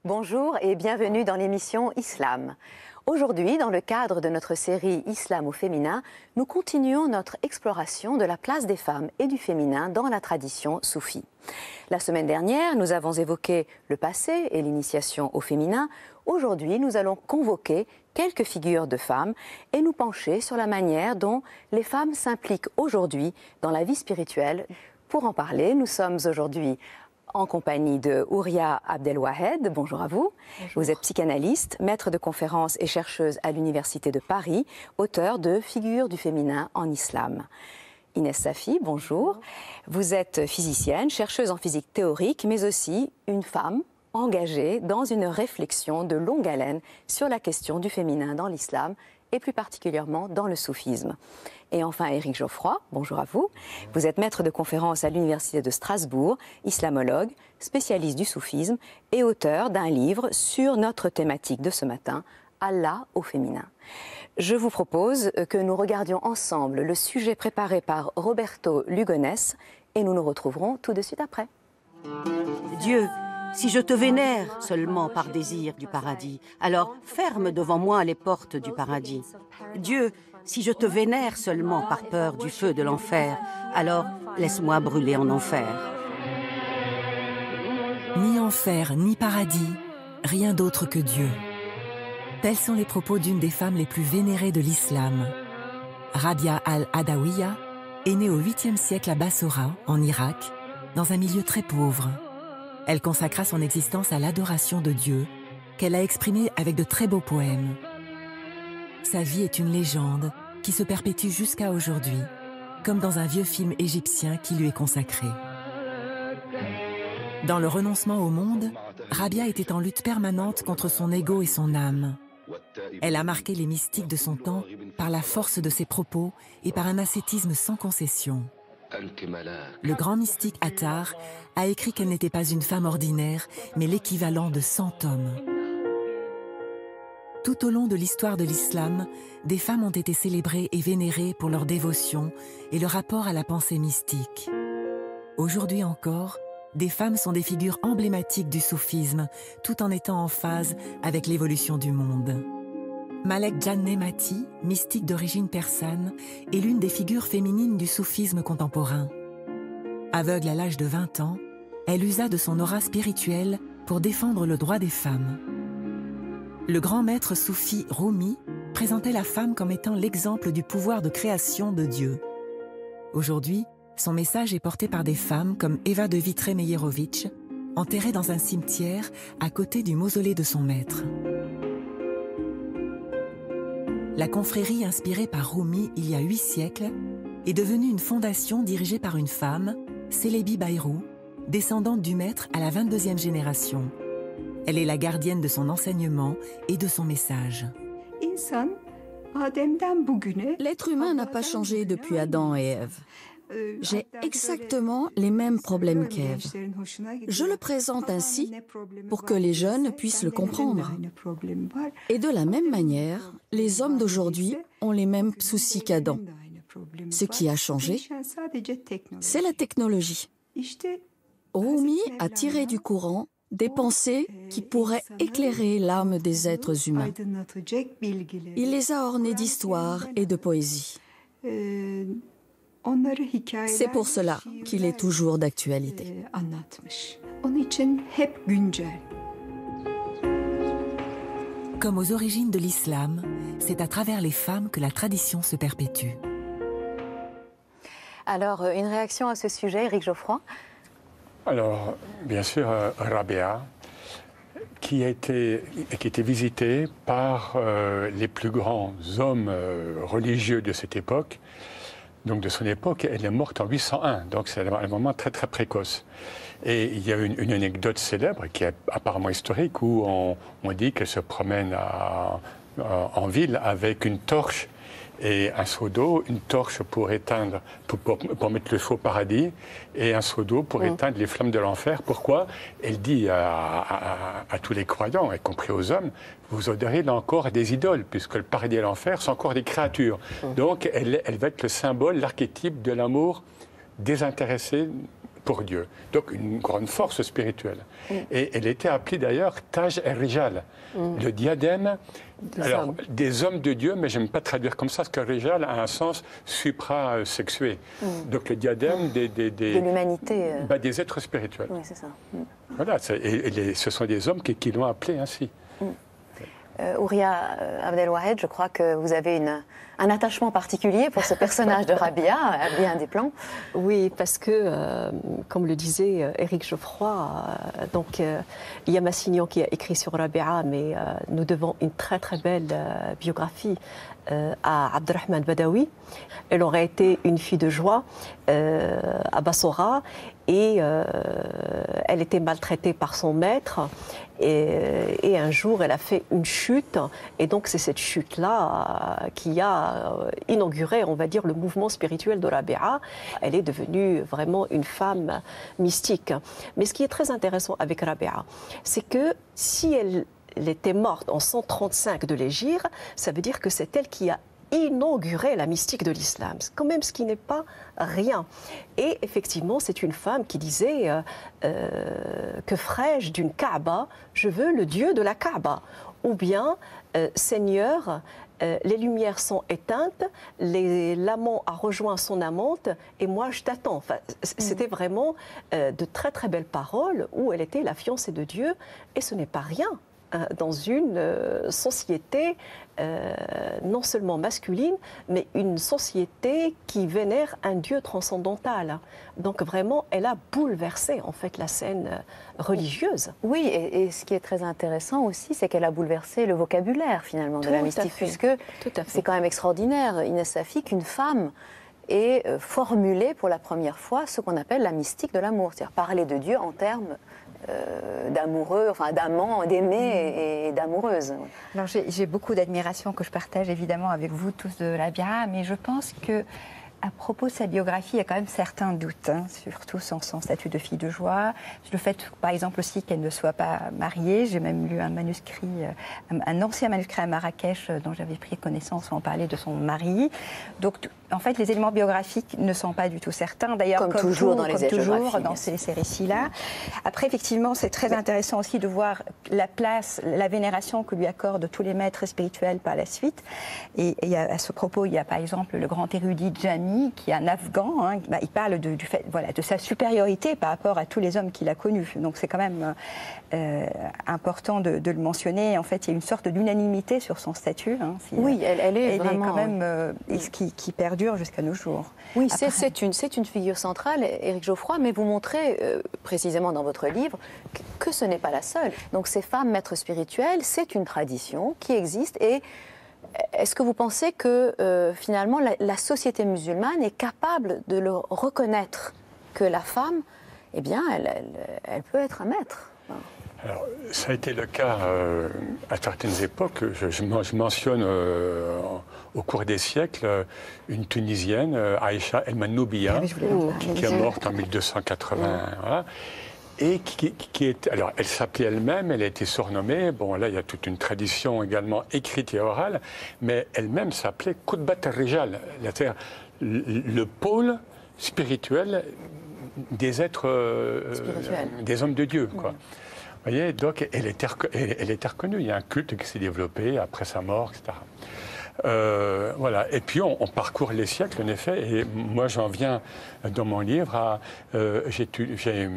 Bonjour et bienvenue dans l'émission Islam. Aujourd'hui, dans le cadre de notre série Islam au féminin, nous continuons notre exploration de la place des femmes et du féminin dans la tradition soufie. La semaine dernière, nous avons évoqué le passé et l'initiation au féminin. Aujourd'hui, nous allons convoquer quelques figures de femmes et nous pencher sur la manière dont les femmes s'impliquent aujourd'hui dans la vie spirituelle. Pour en parler, nous sommes aujourd'hui en compagnie de Houria Abdelwahed. Bonjour à vous. Bonjour. Vous êtes psychanalyste, maître de conférences et chercheuse à l'Université de Paris, auteur de Figures du féminin en islam. Inès Safi, bonjour. Vous êtes physicienne, chercheuse en physique théorique, mais aussi une femme engagée dans une réflexion de longue haleine sur la question du féminin dans l'islam et plus particulièrement dans le soufisme. Et enfin, Éric Geoffroy, bonjour à vous. Vous êtes maître de conférences à l'Université de Strasbourg, islamologue, spécialiste du soufisme et auteur d'un livre sur notre thématique de ce matin, Allah au féminin. Je vous propose que nous regardions ensemble le sujet préparé par Roberto Lugones et nous nous retrouverons tout de suite après. Dieu, si je te vénère seulement par désir du paradis, alors ferme devant moi les portes du paradis. Dieu, si je te vénère seulement par peur du feu de l'enfer, alors laisse-moi brûler en enfer. Ni enfer, ni paradis, rien d'autre que Dieu. Tels sont les propos d'une des femmes les plus vénérées de l'islam. Rabia al-Adawiya est née au 8e siècle à Bassora, en Irak, dans un milieu très pauvre. Elle consacra son existence à l'adoration de Dieu, qu'elle a exprimée avec de très beaux poèmes. Sa vie est une légende qui se perpétue jusqu'à aujourd'hui, comme dans un vieux film égyptien qui lui est consacré. Dans le renoncement au monde, Rabia était en lutte permanente contre son ego et son âme. Elle a marqué les mystiques de son temps par la force de ses propos et par un ascétisme sans concession. Le grand mystique Attar a écrit qu'elle n'était pas une femme ordinaire, mais l'équivalent de 100 hommes. Tout au long de l'histoire de l'islam, des femmes ont été célébrées et vénérées pour leur dévotion et leur rapport à la pensée mystique. Aujourd'hui encore, des femmes sont des figures emblématiques du soufisme, tout en étant en phase avec l'évolution du monde. Malek Djannemati, mystique d'origine persane, est l'une des figures féminines du soufisme contemporain. Aveugle à l'âge de 20 ans, elle usa de son aura spirituelle pour défendre le droit des femmes. Le grand maître soufi Rumi présentait la femme comme étant l'exemple du pouvoir de création de Dieu. Aujourd'hui, son message est porté par des femmes comme Eva de Vitré-Meyerovitch, enterrée dans un cimetière à côté du mausolée de son maître. La confrérie inspirée par Rumi il y a 8 siècles est devenue une fondation dirigée par une femme, Célébi Bayrou, descendante du maître à la 22e génération. Elle est la gardienne de son enseignement et de son message. L'être humain n'a pas changé depuis Adam et Ève. J'ai exactement les mêmes problèmes qu'Ève. Je le présente ainsi pour que les jeunes puissent le comprendre. Et de la même manière, les hommes d'aujourd'hui ont les mêmes soucis qu'Adam. Ce qui a changé, c'est la technologie. Rumi a tiré du Coran des pensées qui pourraient éclairer l'âme des êtres humains. Il les a ornées d'histoire et de poésie. C'est pour cela qu'il est toujours d'actualité. Comme aux origines de l'islam, c'est à travers les femmes que la tradition se perpétue. Alors, une réaction à ce sujet, Éric Geoffroy? Alors, bien sûr, Rabia, qui était visitée par les plus grands hommes religieux de cette époque. Donc de son époque, elle est morte en 801, donc c'est un moment très très précoce. Et il y a une anecdote célèbre qui est apparemment historique où on dit qu'elle se promène en ville avec une torche et un seau d'eau, une torche pour éteindre, pour mettre le feu au paradis, et un seau d'eau pour éteindre les flammes de l'enfer. Pourquoi? Elle dit à tous les croyants, y compris aux hommes, vous adorez là encore des idoles, puisque le paradis et l'enfer sont encore des créatures. Donc elle va être le symbole, l'archétype de l'amour désintéressé, pour Dieu. Donc une grande force spirituelle. Et elle était appelée d'ailleurs Taj el-Rijal, le diadème des hommes de Dieu, mais je n'aime pas traduire comme ça, parce que Rijal a un sens supra-sexué. Donc le diadème de l'humanité. Des êtres spirituels. Oui, c'est ça. Voilà, ce sont des hommes qui l'ont appelé ainsi. Ouria Abdelwahed, je crois que vous avez un attachement particulier pour ce personnage de Rabia, à bien des plans. Oui, parce que, comme le disait Éric Geoffroy, il y a Massignon qui a écrit sur Rabia, mais nous devons une très très belle biographie à Abdelrahman Badawi. Elle aurait été une fille de joie à Bassora et elle était maltraitée par son maître et un jour elle a fait une chute et donc c'est cette chute-là qui a inauguré, on va dire, le mouvement spirituel de Rabia. Elle est devenue vraiment une femme mystique. Mais ce qui est très intéressant avec Rabia, c'est que si elle était morte en 135 de l'Hégire, ça veut dire que c'est elle qui a inauguré la mystique de l'islam. C'est quand même ce qui n'est pas rien. Et effectivement, c'est une femme qui disait que ferais-je d'une Kaaba? Je veux le Dieu de la Kaaba. Ou bien, Seigneur, les lumières sont éteintes, l'amant a rejoint son amante et moi je t'attends. Enfin, c'était vraiment de très très belles paroles où elle était la fiancée de Dieu et ce n'est pas rien dans une société non seulement masculine, mais une société qui vénère un Dieu transcendantal. Donc vraiment, elle a bouleversé en fait la scène religieuse. Oui, et ce qui est très intéressant aussi, c'est qu'elle a bouleversé le vocabulaire finalement de la mystique, puisque c'est quand même extraordinaire, Inès Safi, qu'une femme ait formulé pour la première fois ce qu'on appelle la mystique de l'amour, c'est-à-dire parler de Dieu en termes d'amoureux, enfin d'amants, d'aimer et d'amoureuses. Alors j'ai beaucoup d'admiration que je partage évidemment avec vous tous de Rabia, mais je pense que à propos de sa biographie, il y a quand même certains doutes, surtout son statut de fille de joie. Le fait, par exemple, aussi qu'elle ne soit pas mariée. J'ai même lu un manuscrit, un ancien manuscrit à Marrakech dont j'avais pris connaissance où on parlait de son mari. Donc, en fait, les éléments biographiques ne sont pas du tout certains. D'ailleurs, comme toujours dans ces récits-là. Après, effectivement, c'est très intéressant aussi de voir la place, la vénération que lui accordent tous les maîtres spirituels par la suite. Et à ce propos, il y a par exemple le grand érudit Jami, qui est un Afghan, il parle du fait, de sa supériorité par rapport à tous les hommes qu'il a connus. Donc c'est quand même important de le mentionner. En fait, il y a une sorte d'unanimité sur son statut. Oui, elle est vraiment... quand même qui perdure jusqu'à nos jours. Oui, c'est une figure centrale, Éric Geoffroy, mais vous montrez précisément dans votre livre que ce n'est pas la seule. Donc ces femmes maîtres spirituelles, c'est une tradition qui existe et est-ce que vous pensez que finalement la société musulmane est capable de le reconnaître, que la femme, eh bien, elle peut être un maître? Alors, ça a été le cas à certaines époques. Je mentionne au cours des siècles une Tunisienne, Aïcha El Manoubia, qui est morte en 1280. Voilà. Et alors, elle s'appelait elle-même, elle a été surnommée, bon là il y a toute une tradition également écrite et orale, mais elle-même s'appelait Koutbat al-Rijal, c'est-à-dire le pôle spirituel des êtres, des hommes de Dieu, quoi. Vous voyez, donc elle était reconnue, il y a un culte qui s'est développé après sa mort, etc. Voilà. Et puis on parcourt les siècles, en effet, et moi j'en viens dans mon livre à... j'ai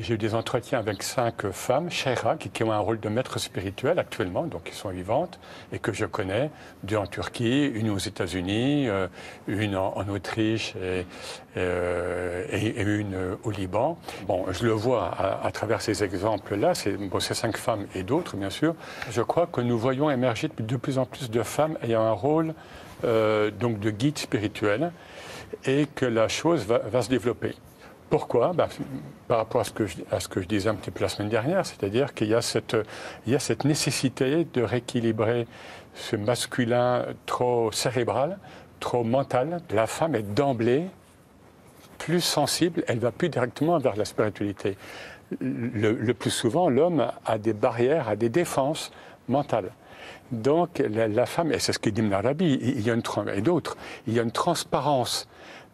eu des entretiens avec 5 femmes, Sheikha, qui ont un rôle de maître spirituel actuellement, donc qui sont vivantes, et que je connais, 2 en Turquie, une aux États-Unis, une en Autriche et une au Liban. Bon, je le vois à travers ces exemples-là, c'est 5 femmes et d'autres, bien sûr. Je crois que nous voyons émerger de plus en plus de femmes ayant un rôle donc de guide spirituel et que la chose va se développer. Pourquoi? Par rapport à ce que je disais un petit peu la semaine dernière, c'est-à-dire qu'il y a cette nécessité de rééquilibrer ce masculin trop cérébral, trop mental. La femme est d'emblée plus sensible, elle va plus directement vers la spiritualité. Le plus souvent, l'homme a des barrières, a des défenses mentales. Donc la femme, et c'est ce que dit Ibn Arabi, et d'autres, il y a une transparence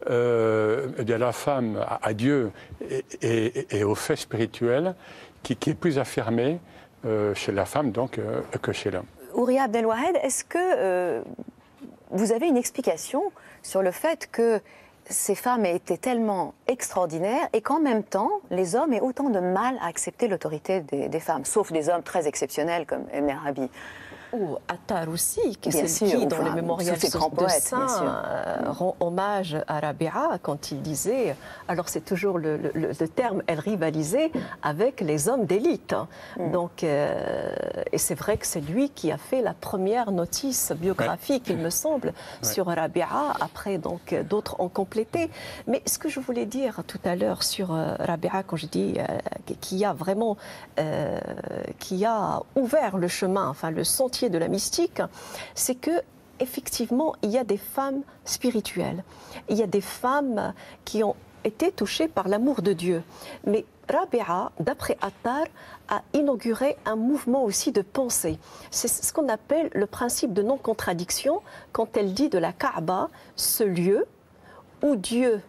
de la femme à Dieu et aux faits spirituels qui est plus affirmé chez la femme donc, que chez l'homme. Houria Abdelwahed, est-ce que vous avez une explication sur le fait que ces femmes aient été tellement extraordinaires et qu'en même temps, les hommes aient autant de mal à accepter l'autorité des femmes, sauf des hommes très exceptionnels comme Ibn Arabi? Ou Attar aussi, qui dans les mémorials de saints rend hommage à Rabi'a quand il disait, alors c'est toujours le terme, elle rivalisait avec les hommes d'élite. Donc, et c'est vrai que c'est lui qui a fait la première notice biographique, il me semble, sur Rabi'a. Après, donc, d'autres ont complété. Mais ce que je voulais dire tout à l'heure sur Rabi'a, quand je dis qui a vraiment, qui a ouvert le chemin, enfin le sentier de la mystique, c'est que effectivement il y a des femmes spirituelles, il y a des femmes qui ont été touchées par l'amour de Dieu. Mais Rabi'a, d'après Attar, a inauguré un mouvement aussi de pensée. C'est ce qu'on appelle le principe de non-contradiction quand elle dit de la Kaaba, ce lieu où Dieu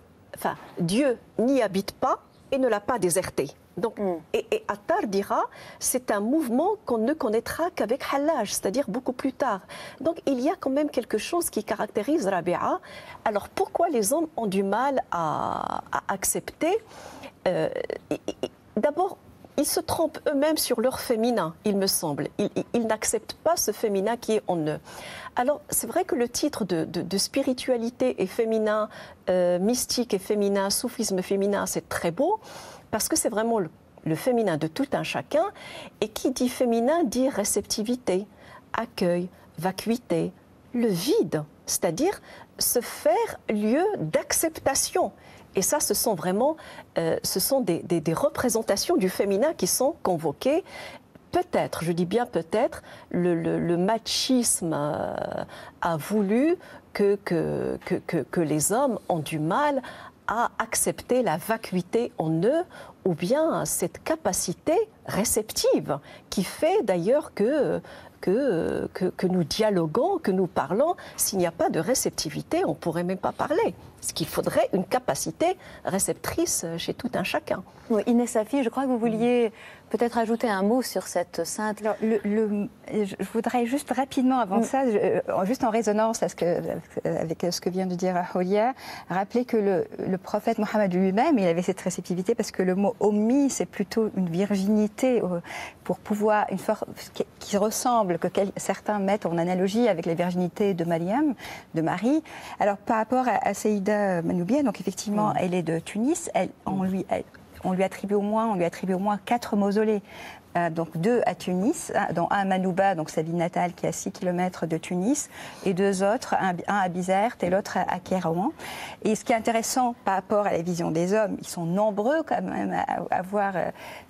n'y habite pas et ne l'a pas déserté. Donc, et Attar dira, c'est un mouvement qu'on ne connaîtra qu'avec Hallaj, c'est-à-dire beaucoup plus tard. Donc il y a quand même quelque chose qui caractérise Rabi'a. Alors pourquoi les hommes ont du mal à accepter D'abord, ils se trompent eux-mêmes sur leur féminin, il me semble. Ils n'acceptent pas ce féminin qui est en eux. Alors, c'est vrai que le titre de spiritualité et féminin, mystique et féminin, soufisme féminin, c'est très beau, parce que c'est vraiment le féminin de tout un chacun. Et qui dit féminin dit réceptivité, accueil, vacuité, le vide, c'est-à-dire se faire lieu d'acceptation. Et ça, ce sont vraiment des représentations du féminin qui sont convoquées. Peut-être, je dis bien peut-être, le machisme a voulu que les hommes ont du mal à accepter la vacuité en eux, ou bien cette capacité réceptive qui fait d'ailleurs que nous dialoguons, que nous parlons. S'il n'y a pas de réceptivité, on ne pourrait même pas parler. Parce qu'il faudrait une capacité réceptrice chez tout un chacun. Oui, Inès Safi, je crois que vous vouliez peut-être ajouter un mot sur cette sainte. Alors, je voudrais juste rapidement, avant ça, juste en résonance avec ce que vient de dire Houria, rappeler que le prophète Mohammed lui-même, il avait cette réceptivité parce que le mot ommi, c'est plutôt une virginité pour pouvoir, une force qui ressemble, que certains mettent en analogie avec la virginité de Mariam, de Marie. Alors par rapport à Saïda Manoubia, donc effectivement, elle est de Tunis, on lui attribue au moins 4 mausolées. Donc 2 à Tunis, dont un à Manouba, donc sa ville natale qui est à 6 km de Tunis, et 2 autres, un à Bizerte et l'autre à Kérouan. Et ce qui est intéressant par rapport à la vision des hommes, ils sont nombreux quand même à avoir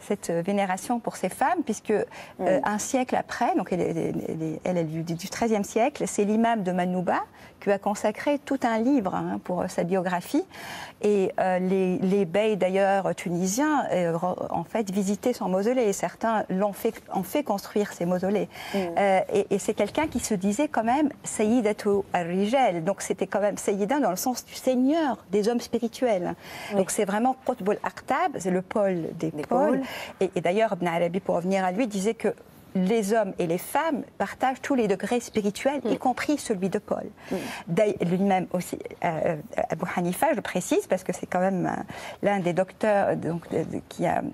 cette vénération pour ces femmes, puisque un siècle après, donc elle est du XIIIe siècle, c'est l'imam de Manouba qui a consacré tout un livre pour sa biographie. Et les beys d'ailleurs tunisiens, en fait, visitaient son mausolée. Et certains ont fait construire ces mausolées. Et c'est quelqu'un qui se disait quand même Sayyidatu al-Rijal. Donc c'était quand même Sayyida dans le sens du seigneur des hommes spirituels. Donc c'est vraiment Qutb al-Aqtab, c'est le pôle des pôles. Et d'ailleurs, Ibn Arabi, pour revenir à lui, disait que les hommes et les femmes partagent tous les degrés spirituels, y compris celui de Paul. Lui-même aussi, Abu Hanifa, je précise, parce que c'est quand même l'un des docteurs, donc,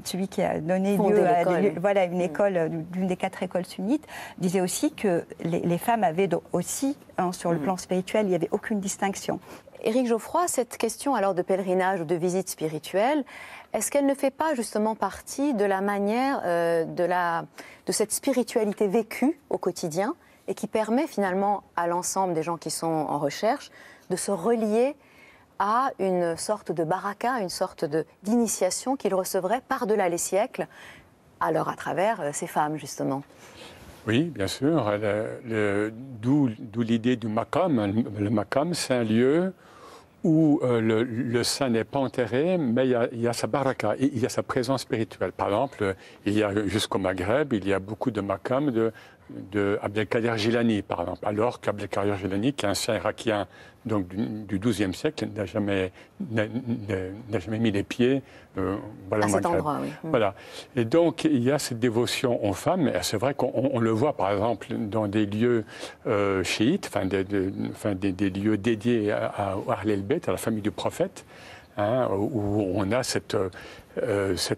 celui qui a donné lieu à une école, d'une des 4 écoles sunnites, disait aussi que les femmes avaient aussi, sur le plan spirituel, il n'y avait aucune distinction. Éric Geoffroy, cette question alors de pèlerinage ou de visite spirituelle, est-ce qu'elle ne fait pas justement partie de la manière de cette spiritualité vécue au quotidien et qui permet finalement à l'ensemble des gens qui sont en recherche de se relier à une sorte de baraka, une sorte d'initiation qu'ils recevraient par-delà les siècles, alors à travers ces femmes justement? Oui, bien sûr. D'où l'idée du maqam. Le maqam, c'est un lieu où le saint n'est pas enterré, mais il y a sa baraka, il y a sa présence spirituelle. Par exemple, il y a jusqu'au Maghreb, il y a beaucoup de maqams de Abdelkader Jilani, par exemple, alors qu'Abdelkader Jilani, qui est un saint irakien donc du XIIe siècle, n'a jamais mis les pieds à cet endroit. Oui. Voilà. Et donc, il y a cette dévotion aux femmes. Et c'est vrai qu'on le voit, par exemple, dans des lieux chiites, des lieux dédiés à Ahl el-Bayt, à la famille du prophète, hein, où on a cette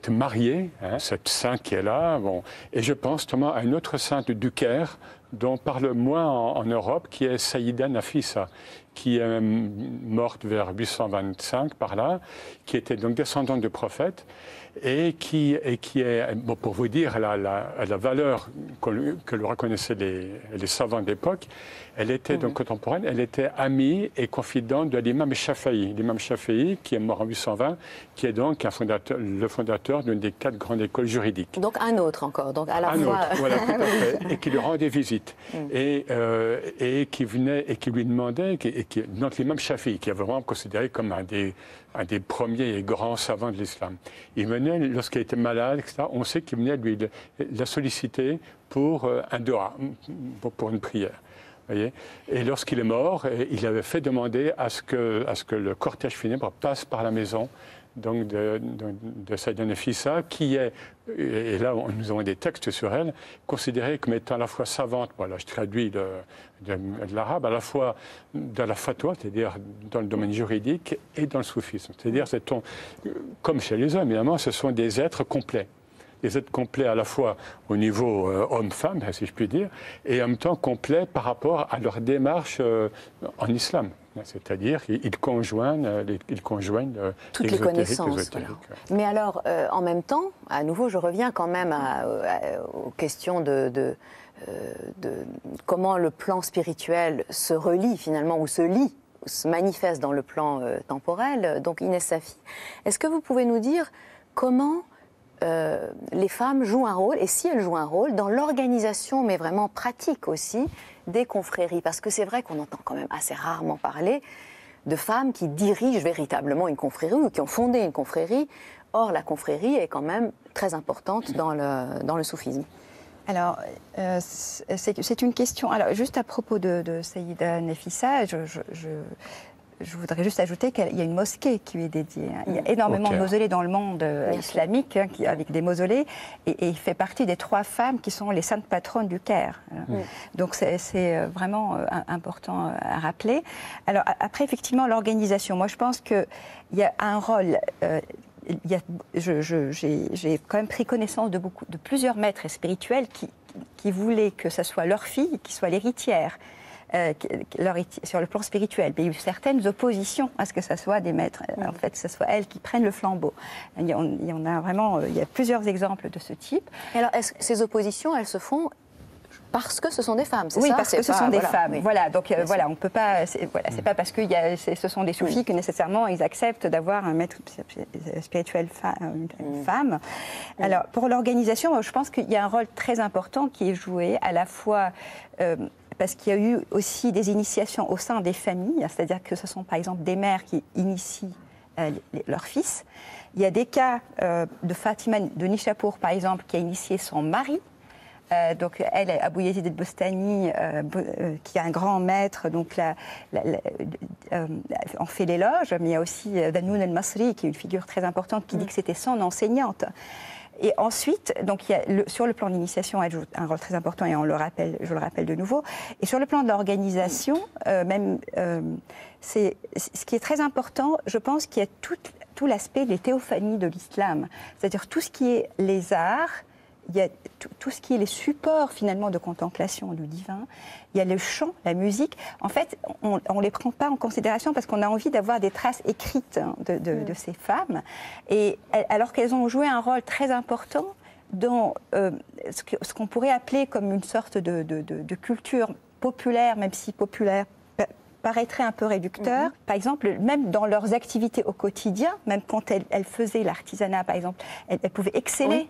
mariée, hein, cette sainte qui est là. Bon. Et je pense notamment à une autre sainte du Caire, dont on parle moins en Europe, qui est Saïda Nafissa, qui est morte vers 825 par là, qui était donc descendante du prophète, et qui est, bon, pour vous dire la valeur que le reconnaissaient les savants de l'époque, elle était donc contemporaine, elle était amie et confidente de l'imam Shafi'i. L'imam Shafi'i, qui est mort en 820, qui est donc le fondateur d'une des 4 grandes écoles juridiques. Donc un autre encore, donc à la fois... Autre, voilà, tout à fait, et qui lui rendait visite, et qui venait, et qui lui demandait, donc l'imam Shafi'i, qui est vraiment considéré comme un des premiers et grands savants de l'islam. Il venait, lorsqu'il était malade, etc., on sait qu'il venait la solliciter pour un dua, pour une prière. Voyez, et lorsqu'il est mort, il avait fait demander à ce que le cortège funèbre passe par la maison donc de Saïda Nafissa, qui est, et là nous avons des textes sur elle, considérée comme étant à la fois savante, voilà, je traduis de l'arabe, à la fois dans la fatwa, c'est-à-dire dans le domaine juridique, et dans le soufisme. C'est-à-dire, comme chez les hommes, évidemment, ce sont des êtres complets. Des êtres complets à la fois au niveau homme-femme, si je puis dire, et en même temps complets par rapport à leur démarche en islam. C'est-à-dire qu'ils conjoignent toutes les connaissances. Voilà. Mais alors, en même temps, à nouveau, je reviens quand même aux questions de comment le plan spirituel se relie finalement, ou se lie, se manifeste dans le plan temporel. Donc Inès Safi, est-ce que vous pouvez nous dire comment les femmes jouent un rôle, et si elles jouent un rôle, dans l'organisation, mais vraiment pratique aussi, des confréries? Parce que c'est vrai qu'on entend quand même assez rarement parler de femmes qui dirigent véritablement une confrérie ou qui ont fondé une confrérie. Or, la confrérie est quand même très importante dans le soufisme. Alors, c'est une question. Alors, juste à propos de Saïda Nafissa, je voudrais juste ajouter qu'il y a une mosquée qui lui est dédiée. Il y a énormément de mausolées dans le monde islamique, avec des mausolées, et il fait partie des 3 femmes qui sont les saintes patronnes du Caire. Donc c'est vraiment important à rappeler. Alors après, effectivement, l'organisation. Moi, je pense qu'il y a un rôle... j'ai quand même pris connaissance de plusieurs maîtres spirituels qui voulaient que ce soit leur fille qui soit l'héritière. Sur le plan spirituel. Mais il y a eu certaines oppositions à ce que ce soit des maîtres, en fait, que ce soit elles qui prennent le flambeau. Il y a plusieurs exemples de ce type. Et alors, ces oppositions, elles se font parce que ce sont des femmes, c'est ça? Oui, parce que ce sont des femmes. Oui. Voilà, donc voilà, on peut pas. C'est pas parce que ce sont des soufis que nécessairement ils acceptent d'avoir un maître spirituel une femme. Alors, pour l'organisation, je pense qu'il y a un rôle très important qui est joué à la fois. Parce qu'il y a eu aussi des initiations au sein des familles, c'est-à-dire que ce sont par exemple des mères qui initient leurs fils. Il y a des cas de Fatima de Nishapour, par exemple, qui a initié son mari. Donc elle, Abou Yazid el-Bostani, qui est un grand maître, donc en fait l'éloge. Mais il y a aussi Danoun el-Masri, qui est une figure très importante, qui dit que c'était son enseignante. Et ensuite, donc, sur le plan de l'initiation, elle joue un rôle très important, et je le rappelle de nouveau. Et sur le plan de l'organisation, ce qui est très important, je pense qu'il y a tout l'aspect des théophanies de l'islam. C'est-à-dire tout ce qui est les arts, il y a tout ce qui est les supports finalement de contemplation du divin, il y a le chant, la musique. En fait, on ne les prend pas en considération parce qu'on a envie d'avoir des traces écrites de ces femmes. Et alors qu'elles ont joué un rôle très important dans ce qu'on pourrait appeler comme une sorte de culture populaire, même si populaire paraîtrait un peu réducteur. Par exemple, même dans leurs activités au quotidien, même quand elles faisaient l'artisanat, par exemple, elles pouvaient exceller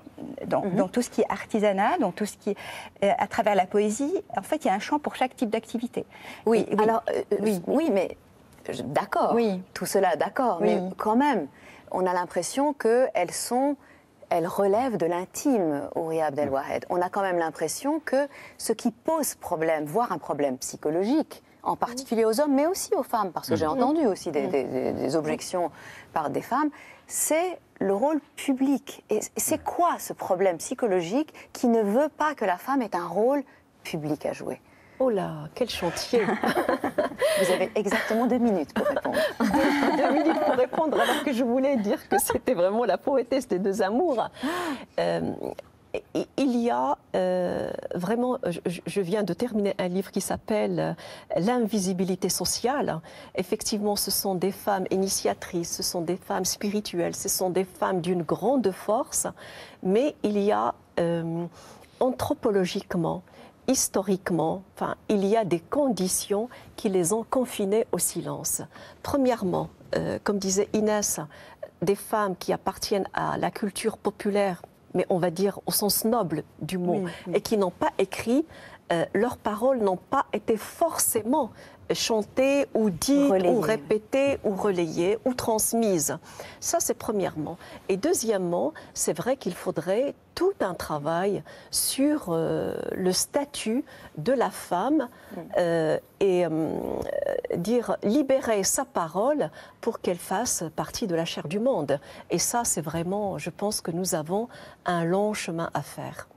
dans tout ce qui est artisanat, dans tout ce qui est à travers la poésie. En fait, il y a un champ pour chaque type d'activité. Oui, alors, oui, mais d'accord, tout cela, d'accord, mais quand même, on a l'impression qu'elles sont elle relève de l'intime, Houria Abdelwahed. On a quand même l'impression que ce qui pose problème, voire un problème psychologique, en particulier aux hommes, mais aussi aux femmes, parce que j'ai entendu aussi des objections par des femmes, c'est le rôle public. Et c'est quoi ce problème psychologique qui ne veut pas que la femme ait un rôle public à jouer? Oh là, quel chantier! Vous avez exactement 2 minutes pour répondre. 2 minutes pour répondre, alors que je voulais dire que c'était vraiment la poétesse des deux amours. Il y a vraiment, je viens de terminer un livre qui s'appelle L'invisibilité sociale. Effectivement, ce sont des femmes initiatrices, ce sont des femmes spirituelles, ce sont des femmes d'une grande force, mais il y a anthropologiquement, historiquement, enfin, il y a des conditions qui les ont confinées au silence. Premièrement, comme disait Inès, des femmes qui appartiennent à la culture populaire, mais on va dire au sens noble du mot, et qui n'ont pas écrit, leurs paroles n'ont pas été forcément chantées ou dites, ou répétées, ou relayées, ou transmises. Ça, c'est premièrement. Et deuxièmement, c'est vrai qu'il faudrait tout un travail sur le statut de la femme et dire libérer sa parole pour qu'elle fasse partie de la chair du monde. Et ça, c'est vraiment, je pense que nous avons un long chemin à faire.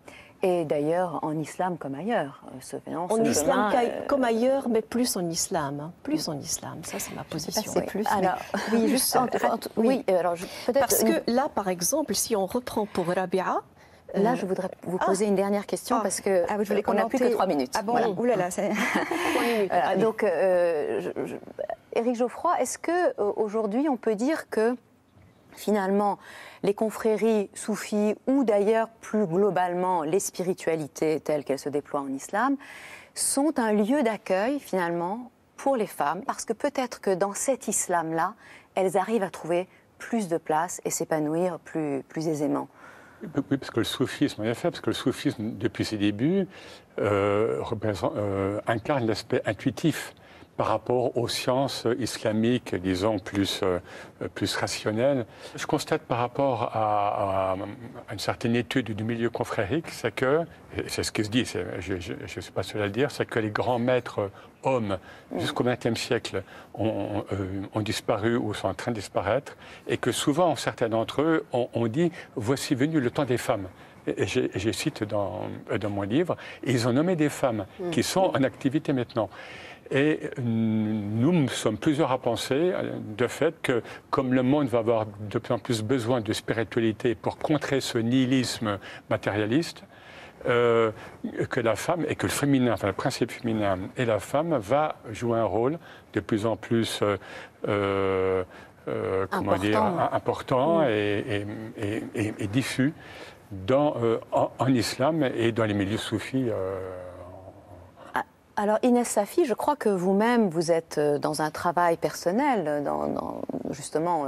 Et d'ailleurs, en islam comme ailleurs, en islam comme ailleurs, mais plus en islam. Hein, plus en islam, ça c'est ma position. C'est plus. Alors, oui, juste. Parce que là, par exemple, si on reprend pour Rabia. Là, je voudrais vous poser une dernière question parce que on n'a plus que 3 minutes. Ah bon, voilà. Oulala, c'est 3 minutes. Voilà. Donc, Éric Geoffroy, est-ce que aujourd'hui on peut dire que finalement, les confréries soufis ou d'ailleurs plus globalement les spiritualités telles qu'elles se déploient en islam sont un lieu d'accueil finalement pour les femmes parce que peut-être que dans cet islam-là, elles arrivent à trouver plus de place et s'épanouir plus aisément. Oui, parce que le soufisme, en effet, parce que le soufisme, depuis ses débuts, incarne l'aspect intuitif par rapport aux sciences islamiques, disons, plus rationnelles. Je constate par rapport à une certaine étude du milieu confrérique, c'est que, et c'est ce qui se dit, je ne suis pas seul à le dire, c'est que les grands maîtres hommes jusqu'au XXe siècle ont disparu ou sont en train de disparaître, et que souvent, certains d'entre eux ont dit « voici venu le temps des femmes ». Et je cite dans mon livre, et ils ont nommé des femmes qui sont en activité maintenant. Et nous sommes plusieurs à penser de fait que comme le monde va avoir de plus en plus besoin de spiritualité pour contrer ce nihilisme matérialiste, que la femme et que le féminin, enfin le principe féminin et la femme va jouer un rôle de plus en plus important et diffus en islam et dans les milieux soufis. Alors Inès Safi, je crois que vous-même, vous êtes dans un travail personnel, justement,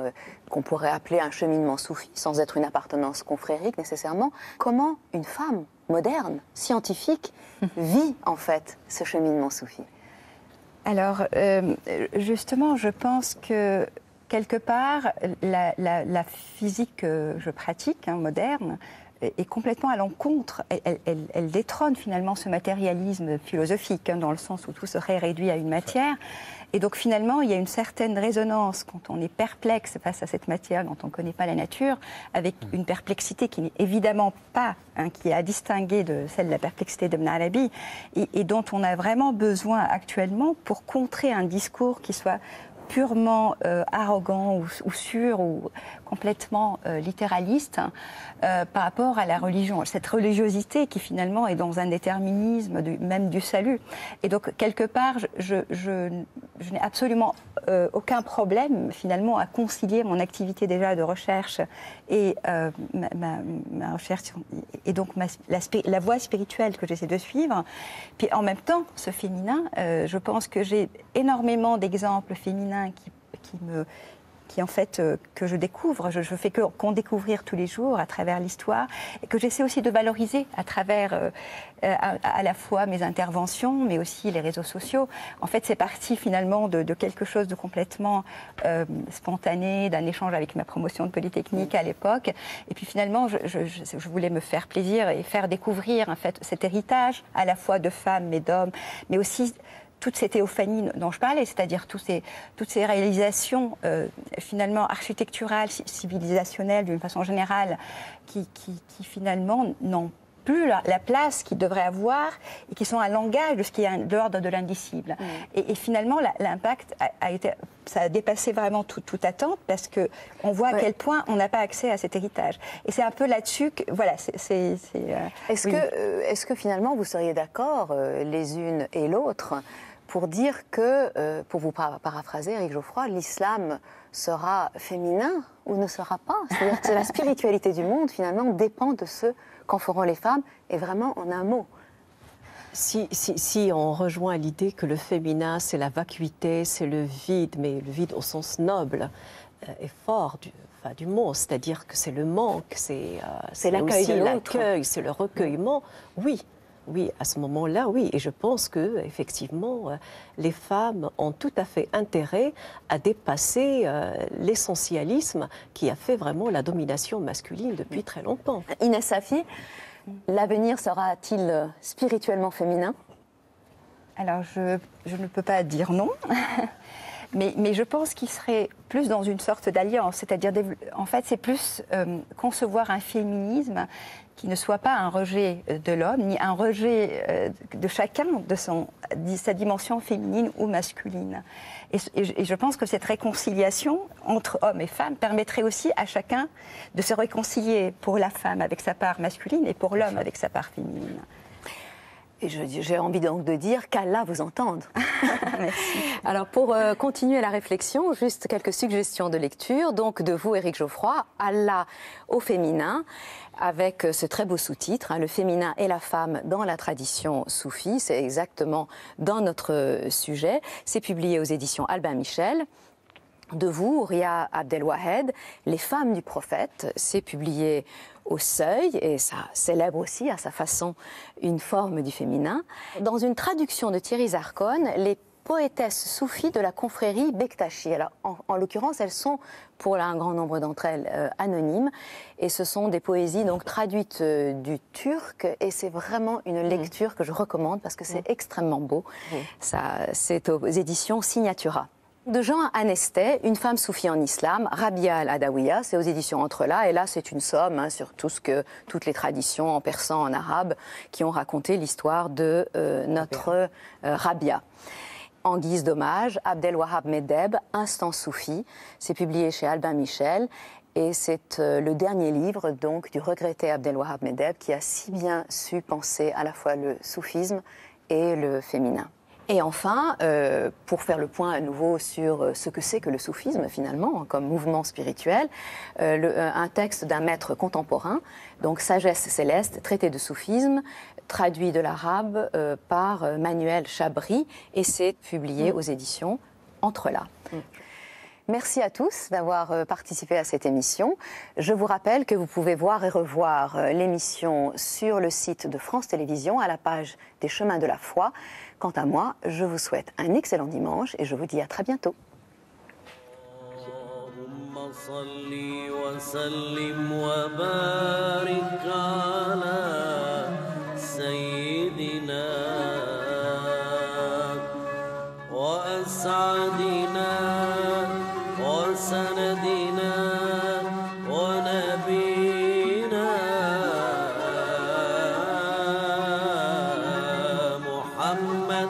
qu'on pourrait appeler un cheminement soufi, sans être une appartenance confrérique nécessairement. Comment une femme moderne, scientifique, vit en fait ce cheminement soufi? Alors, justement, je pense que quelque part, la physique que je pratique, moderne, est complètement à l'encontre. Elle détrône finalement ce matérialisme philosophique, dans le sens où tout serait réduit à une matière. Et donc finalement, il y a une certaine résonance quand on est perplexe face à cette matière, quand on ne connaît pas la nature, avec une perplexité qui n'est évidemment pas, qui est à distinguer de celle de la perplexité d'Ibn Arabi, et dont on a vraiment besoin actuellement pour contrer un discours qui soit purement arrogant ou sûr ou complètement littéraliste par rapport à la religion. Cette religiosité qui finalement est dans un déterminisme même du salut. Et donc quelque part, je n'ai absolument aucun problème finalement à concilier mon activité déjà de recherche et ma recherche et donc la voie spirituelle que j'essaie de suivre. Puis en même temps, ce féminin, je pense que j'ai énormément d'exemples féminins en fait que je découvre. Je fais qu'en découvrir tous les jours à travers l'histoire et que j'essaie aussi de valoriser à travers à la fois mes interventions, mais aussi les réseaux sociaux. En fait, c'est parti finalement de quelque chose de complètement spontané, d'un échange avec ma promotion de Polytechnique à l'époque. Et puis finalement, je voulais me faire plaisir et faire découvrir en fait cet héritage à la fois de femmes et d'hommes, mais aussi toute cette théophanie dont je parlais, c'est-à-dire toutes ces réalisations finalement architecturales, civilisationnelles d'une façon générale, qui finalement n'ont plus la place qu'ils devraient avoir et qui sont un langage de ce qui est de l'ordre de l'indicible. Et finalement, l'impact ça a dépassé vraiment toute attente parce qu'on voit à quel point on n'a pas accès à cet héritage. Et c'est un peu là-dessus que, voilà, Est-ce que finalement vous seriez d'accord, les unes et l'autre, pour dire que, pour vous paraphraser Éric Geoffroy, l'islam sera féminin ou ne sera pas? C'est-à-dire que la spiritualité du monde, finalement, dépend de ce qu'en feront les femmes, et vraiment en un mot. Si on rejoint l'idée que le féminin, c'est la vacuité, c'est le vide, mais le vide au sens noble et fort du mot, c'est-à-dire que c'est le manque, c'est l'accueil de l'autre. L'accueil, c'est le recueillement, oui, à ce moment-là, oui. Et je pense que effectivement, les femmes ont tout à fait intérêt à dépasser l'essentialisme qui a fait vraiment la domination masculine depuis très longtemps. Inès Safi, l'avenir sera-t-il spirituellement féminin? Alors, je ne peux pas dire non. Mais je pense qu'il serait plus dans une sorte d'alliance, c'est-à-dire, en fait, c'est plus concevoir un féminisme qui ne soit pas un rejet de l'homme, ni un rejet de chacun de sa dimension féminine ou masculine. Et je pense que cette réconciliation entre hommes et femmes permettrait aussi à chacun de se réconcilier, pour la femme avec sa part masculine et pour l'homme avec sa part féminine. Et j'ai envie donc de dire qu'Allah vous entende. Alors pour continuer la réflexion, juste quelques suggestions de lecture. Donc de vous, Éric Geoffroy, Allah au féminin, avec ce très beau sous-titre, Le féminin et la femme dans la tradition soufie. C'est exactement dans notre sujet. C'est publié aux éditions Albin Michel. De vous, Ria Abdelwahed, Les femmes du prophète, c'est publié au Seuil, et ça célèbre aussi à sa façon une forme du féminin. Dans une traduction de Thierry Zarcone, les poétesses soufis de la confrérie Bektashi. Alors, en l'occurrence, elles sont, pour un grand nombre d'entre elles, anonymes, et ce sont des poésies donc traduites du turc, et c'est vraiment une lecture que je recommande parce que c'est extrêmement beau. C'est aux éditions Signatura. De Jean Anestet, Une femme soufie en islam, Rabia al-Adawiya, c'est aux éditions Entrelacs, et là c'est une somme sur toutes les traditions en persan, en arabe, qui ont raconté l'histoire de notre Rabia. En guise d'hommage, Abdelwahab Medeb, Instant soufi, c'est publié chez Albin Michel, et c'est le dernier livre donc du regretté Abdelwahab Medeb qui a si bien su penser à la fois le soufisme et le féminin. Et enfin, pour faire le point à nouveau sur ce que c'est que le soufisme finalement, comme mouvement spirituel, un texte d'un maître contemporain, donc Sagesse céleste, traité de soufisme, traduit de l'arabe par Manuel Chabry, et c'est publié aux éditions Entrelacs. Merci à tous d'avoir participé à cette émission. Je vous rappelle que vous pouvez voir et revoir l'émission sur le site de France Télévisions à la page des Chemins de la Foi. Quant à moi, je vous souhaite un excellent dimanche et je vous dis à très bientôt. محمد